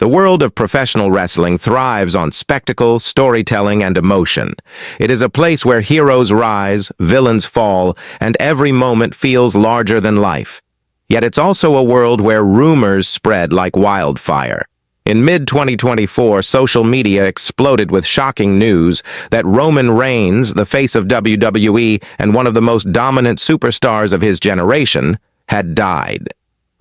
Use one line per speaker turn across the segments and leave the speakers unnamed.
The world of professional wrestling thrives on spectacle, storytelling, and emotion. It is a place where heroes rise, villains fall, and every moment feels larger than life. Yet it's also a world where rumors spread like wildfire. In mid-2024, social media exploded with shocking news that Roman Reigns, the face of WWE and one of the most dominant superstars of his generation, had died.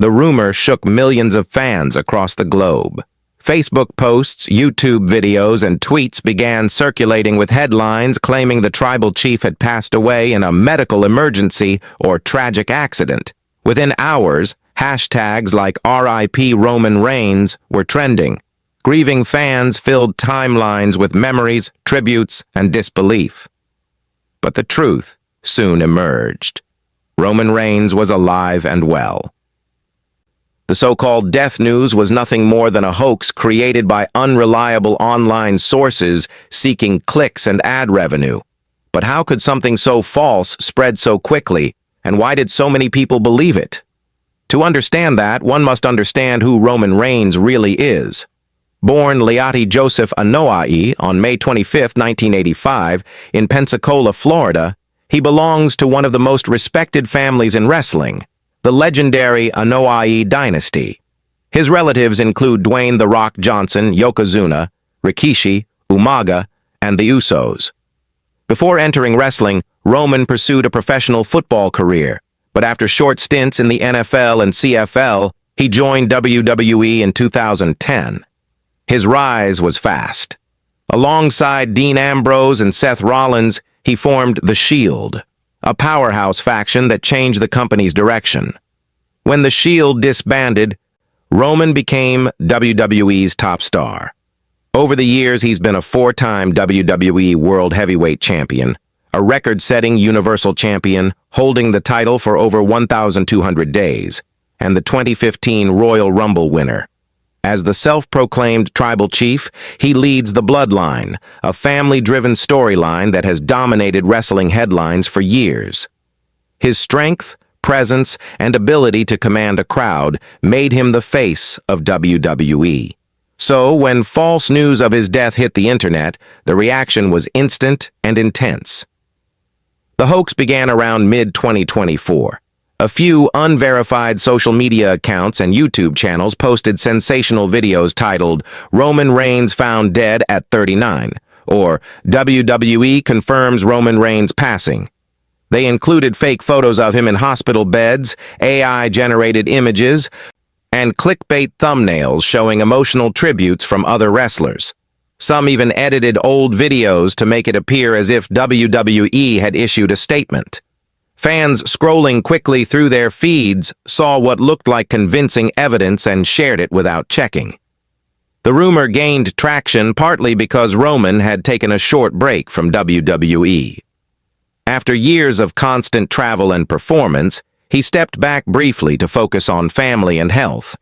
The rumor shook millions of fans across the globe. Facebook posts, YouTube videos, and tweets began circulating with headlines claiming the tribal chief had passed away in a medical emergency or tragic accident. Within hours, hashtags like RIP Roman Reigns were trending. Grieving fans filled timelines with memories, tributes, and disbelief. But the truth soon emerged. Roman Reigns was alive and well. The so-called death news was nothing more than a hoax created by unreliable online sources seeking clicks and ad revenue. But how could something so false spread so quickly, and why did so many people believe it? To understand that, one must understand who Roman Reigns really is. Born Leati Joseph Anoa'i on May 25, 1985, in Pensacola, Florida, he belongs to one of the most respected families in wrestling, the legendary Anoa'i dynasty. His relatives include Dwayne "The Rock" Johnson, Yokozuna, Rikishi, Umaga, and the Usos. Before entering wrestling, Roman pursued a professional football career, but after short stints in the NFL and CFL, he joined WWE in 2010. His rise was fast. Alongside Dean Ambrose and Seth Rollins, he formed The Shield, a powerhouse faction that changed the company's direction. When The Shield disbanded, Roman became WWE's top star. Over the years, he's been a four-time WWE World Heavyweight Champion, a record-setting Universal Champion holding the title for over 1,200 days, and the 2015 Royal Rumble winner. As the self-proclaimed tribal chief, he leads the Bloodline, a family-driven storyline that has dominated wrestling headlines for years. His strength, presence, and ability to command a crowd made him the face of WWE. So, when false news of his death hit the internet, the reaction was instant and intense. The hoax began around mid-2024. A few unverified social media accounts and YouTube channels posted sensational videos titled "Roman Reigns Found Dead at 39" or "WWE Confirms Roman Reigns Passing." They included fake photos of him in hospital beds, AI-generated images, and clickbait thumbnails showing emotional tributes from other wrestlers. Some even edited old videos to make it appear as if WWE had issued a statement. Fans scrolling quickly through their feeds saw what looked like convincing evidence and shared it without checking. The rumor gained traction partly because Roman had taken a short break from WWE. After years of constant travel and performance, he stepped back briefly to focus on family and health.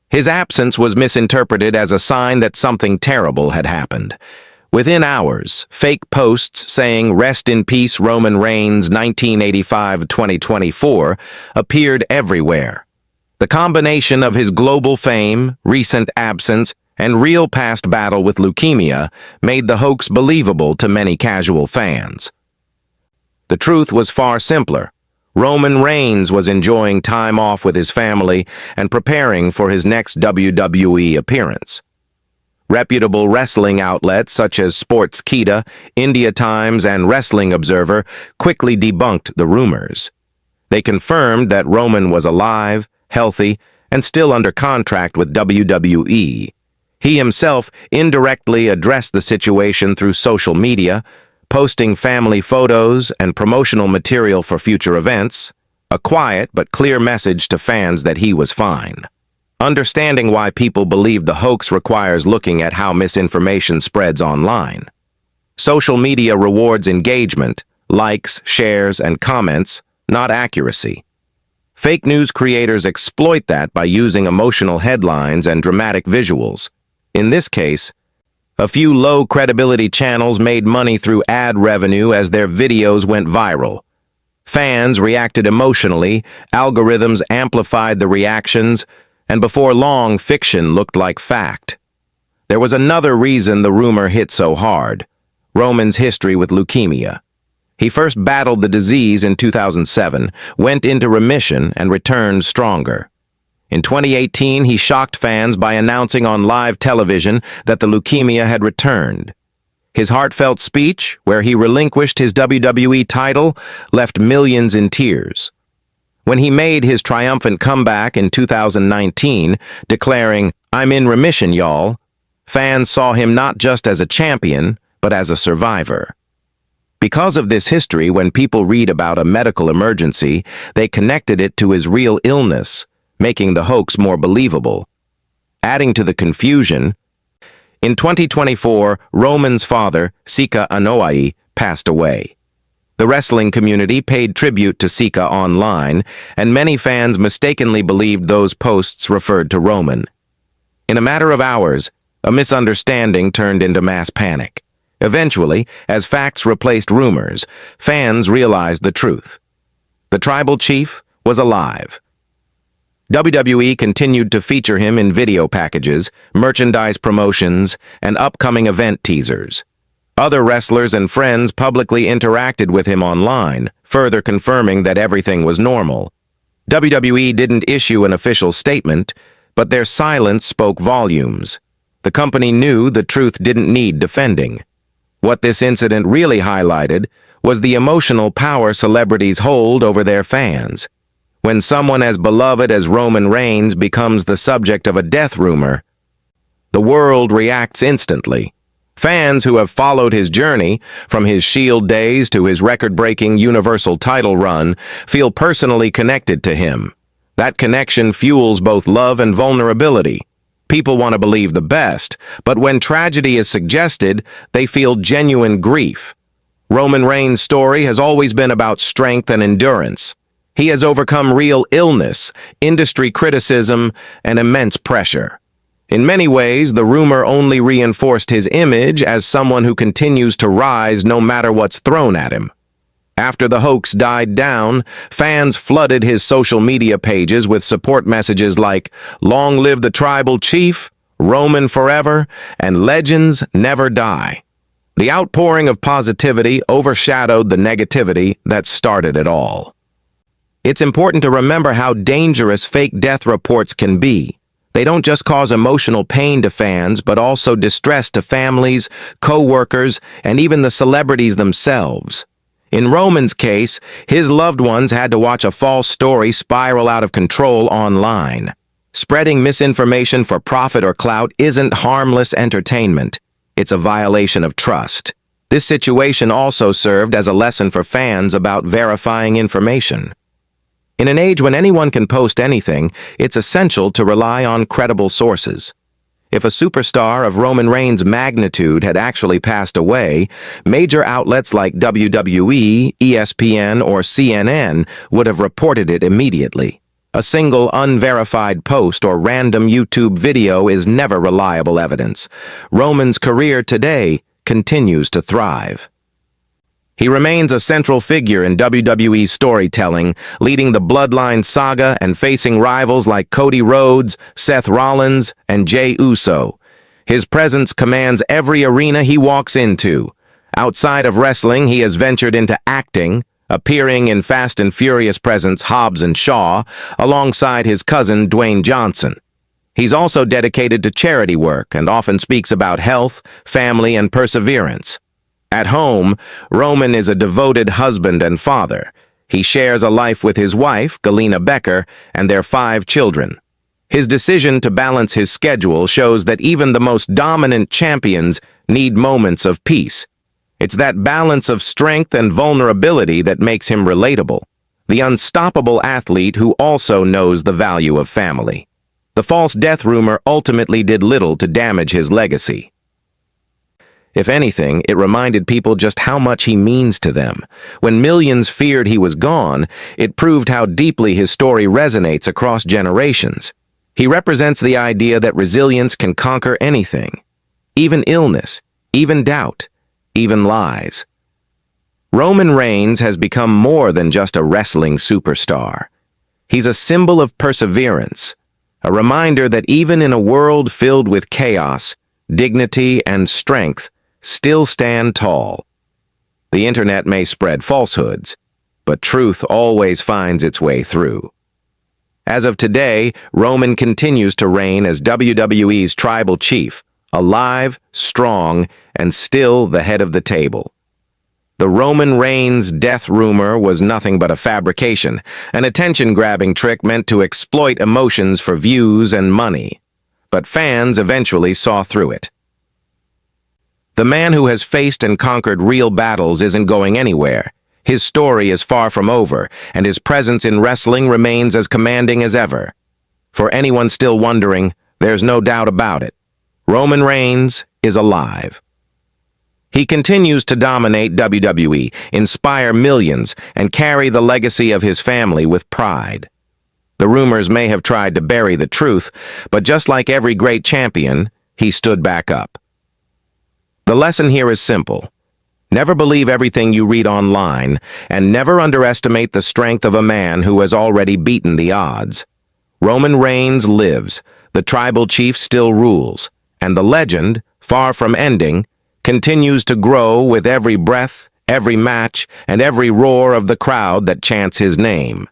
His absence was misinterpreted as a sign that something terrible had happened. Within hours, fake posts saying "Rest in Peace Roman Reigns 1985-2024" appeared everywhere. The combination of his global fame, recent absence, and real past battle with leukemia made the hoax believable to many casual fans. The truth was far simpler. Roman Reigns was enjoying time off with his family and preparing for his next WWE appearance. Reputable wrestling outlets such as Sportskeeda, India Times, and Wrestling Observer quickly debunked the rumors. They confirmed that Roman was alive, healthy, and still under contract with WWE. He himself indirectly addressed the situation through social media, posting family photos and promotional material for future events, a quiet but clear message to fans that he was fine. Understanding why people believe the hoax requires looking at how misinformation spreads online. Social media rewards engagement, likes, shares, and comments, not accuracy. Fake news creators exploit that by using emotional headlines and dramatic visuals. In this case, a few low-credibility channels made money through ad revenue as their videos went viral. Fans reacted emotionally, algorithms amplified the reactions, and before long, fiction looked like fact. There was another reason the rumor hit so hard: Roman's history with leukemia. He first battled the disease in 2007, went into remission, and returned stronger. In 2018, he shocked fans by announcing on live television that the leukemia had returned. His heartfelt speech, where he relinquished his WWE title, left millions in tears. When he made his triumphant comeback in 2019, declaring, "I'm in remission, y'all," fans saw him not just as a champion, but as a survivor. Because of this history, when people read about a medical emergency, they connected it to his real illness, making the hoax more believable. Adding to the confusion, in 2024, Roman's father, Sika Anoa'i, passed away. The wrestling community paid tribute to Sika online, and many fans mistakenly believed those posts referred to Roman. In a matter of hours, a misunderstanding turned into mass panic. Eventually, as facts replaced rumors, fans realized the truth. The tribal chief was alive. WWE continued to feature him in video packages, merchandise promotions, and upcoming event teasers. Other wrestlers and friends publicly interacted with him online, further confirming that everything was normal. WWE didn't issue an official statement, but their silence spoke volumes. The company knew the truth didn't need defending. What this incident really highlighted was the emotional power celebrities hold over their fans. When someone as beloved as Roman Reigns becomes the subject of a death rumor, the world reacts instantly. Fans who have followed his journey, from his Shield days to his record-breaking Universal title run, feel personally connected to him. That connection fuels both love and vulnerability. People want to believe the best, but when tragedy is suggested, they feel genuine grief. Roman Reigns' story has always been about strength and endurance. He has overcome real illness, industry criticism, and immense pressure. In many ways, the rumor only reinforced his image as someone who continues to rise no matter what's thrown at him. After the hoax died down, fans flooded his social media pages with support messages like, "Long live the tribal chief," "Roman forever," and "Legends never die." The outpouring of positivity overshadowed the negativity that started it all. It's important to remember how dangerous fake death reports can be. They don't just cause emotional pain to fans, but also distress to families, co-workers, and even the celebrities themselves. In Roman's case, his loved ones had to watch a false story spiral out of control online. Spreading misinformation for profit or clout isn't harmless entertainment. It's a violation of trust. This situation also served as a lesson for fans about verifying information. In an age when anyone can post anything, it's essential to rely on credible sources. If a superstar of Roman Reigns' magnitude had actually passed away, major outlets like WWE, ESPN, or CNN would have reported it immediately. A single unverified post or random YouTube video is never reliable evidence. Roman's career today continues to thrive. He remains a central figure in WWE storytelling, leading the Bloodline saga and facing rivals like Cody Rhodes, Seth Rollins, and Jey Uso. His presence commands every arena he walks into. Outside of wrestling, he has ventured into acting, appearing in Fast and Furious presence Hobbs and Shaw, alongside his cousin Dwayne Johnson. He's also dedicated to charity work and often speaks about health, family, and perseverance. At home, Roman is a devoted husband and father. He shares a life with his wife, Galina Becker, and their 5 children. His decision to balance his schedule shows that even the most dominant champions need moments of peace. It's that balance of strength and vulnerability that makes him relatable. The unstoppable athlete who also knows the value of family. The false death rumor ultimately did little to damage his legacy. If anything, it reminded people just how much he means to them. When millions feared he was gone, it proved how deeply his story resonates across generations. He represents the idea that resilience can conquer anything, even illness, even doubt, even lies. Roman Reigns has become more than just a wrestling superstar. He's a symbol of perseverance, a reminder that even in a world filled with chaos, dignity, and strength still stand tall. The internet may spread falsehoods, but truth always finds its way through. As of today, Roman continues to reign as WWE's tribal chief, alive, strong, and still the head of the table. The Roman Reigns death rumor was nothing but a fabrication, an attention-grabbing trick meant to exploit emotions for views and money. But fans eventually saw through it. The man who has faced and conquered real battles isn't going anywhere. His story is far from over, and his presence in wrestling remains as commanding as ever. For anyone still wondering, there's no doubt about it. Roman Reigns is alive. He continues to dominate WWE, inspire millions, and carry the legacy of his family with pride. The rumors may have tried to bury the truth, but just like every great champion, he stood back up. The lesson here is simple. Never believe everything you read online, and never underestimate the strength of a man who has already beaten the odds. Roman Reigns lives, the tribal chief still rules, and the legend, far from ending, continues to grow with every breath, every match, and every roar of the crowd that chants his name.